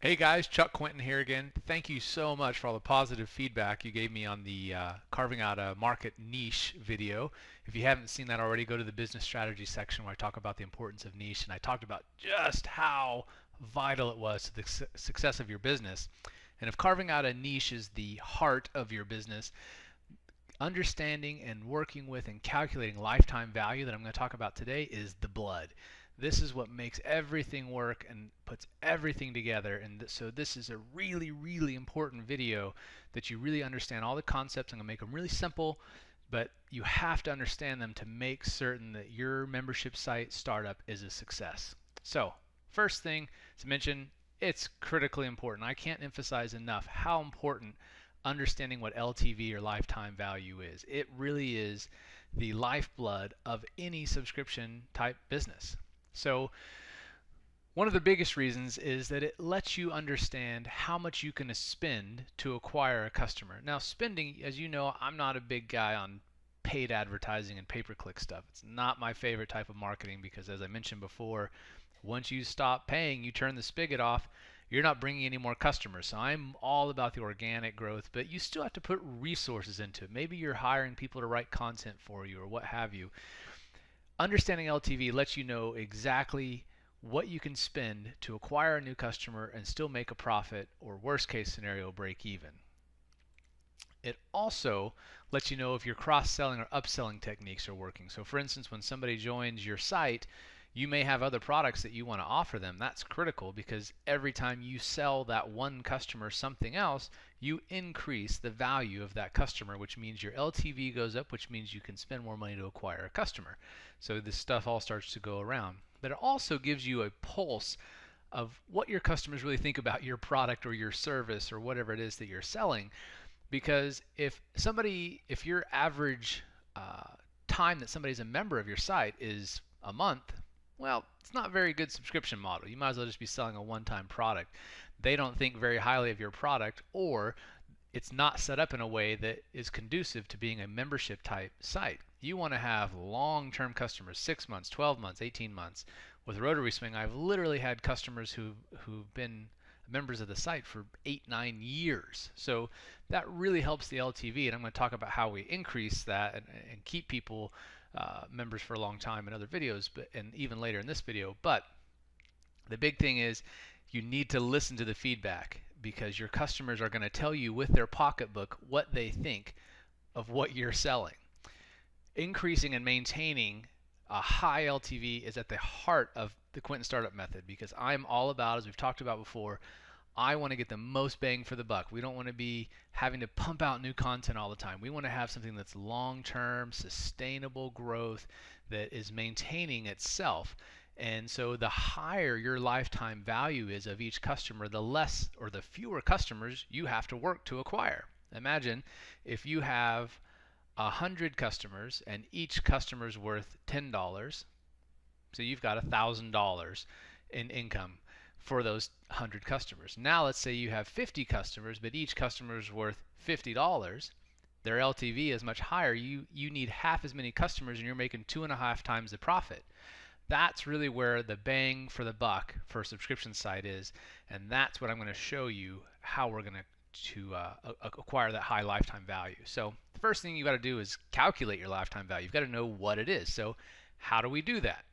Hey guys, Chuck Quinton here again. Thank you so much for all the positive feedback you gave me on the carving out a market niche video. If you haven't seen that already, go to the business strategy section where I talk about the importance of niche, and I talked about just how vital it was to the success of your business. And if carving out a niche is the heart of your business, understanding and working with and calculating lifetime value that I'm going to talk about today is the blood. This is what makes everything work and puts everything together. And so this is a really, really important video that you really understand all the concepts. I'm going to make them really simple, but you have to understand them to make certain that your membership site startup is a success. So first thing to mention, it's critically important. I can't emphasize enough how important understanding what LTV or lifetime value is. It really is the lifeblood of any subscription type business. So one of the biggest reasons is that it lets you understand how much you can spend to acquire a customer. Now, spending, as you know, I'm not a big guy on paid advertising and pay-per-click stuff. It's not my favorite type of marketing because, as I mentioned before, once you stop paying, you turn the spigot off, you're not bringing any more customers. So I'm all about the organic growth, but you still have to put resources into it. Maybe you're hiring people to write content for you or what have you. Understanding LTV lets you know exactly what you can spend to acquire a new customer and still make a profit, or worst case scenario, break even. It also lets you know if your cross-selling or upselling techniques are working. So for instance, when somebody joins your site, you may have other products that you want to offer them. That's critical because every time you sell that one customer something else, you increase the value of that customer, which means your LTV goes up, which means you can spend more money to acquire a customer. So this stuff all starts to go around. But it also gives you a pulse of what your customers really think about your product or your service or whatever it is that you're selling. Because if your average time that somebody's a member of your site is a month, well, it's not a very good subscription model. You might as well just be selling a one-time product. They don't think very highly of your product, or it's not set up in a way that is conducive to being a membership type site. You want to have long-term customers, 6 months, 12 months, 18 months. With Rotary Swing, I've literally had customers who've been members of the site for 8, 9 years. So that really helps the LTV, and I'm going to talk about how we increase that and keep people members for a long time in other videos, and even later in this video. But the big thing is you need to listen to the feedback because your customers are going to tell you with their pocketbook what they think of what you're selling. Increasing and maintaining a high LTV is at the heart of the Quinton Startup Method because I'm all about, as we've talked about before, I want to get the most bang for the buck. We don't want to be having to pump out new content all the time. We want to have something that's long-term, sustainable growth that is maintaining itself. And so the higher your lifetime value is of each customer, the less or the fewer customers you have to work to acquire. Imagine if you have 100 customers and each customer is worth $10, so you've got $1,000 in income for those 100 customers. Now let's say you have 50 customers, but each customer is worth $50. Their LTV is much higher. You need half as many customers and you're making 2.5 times the profit. That's really where the bang for the buck for a subscription site is, and that's what I'm going to show you how we're going to acquire that high lifetime value. So the first thing you got to do is calculate your lifetime value. You've got to know what it is. So how do we do that?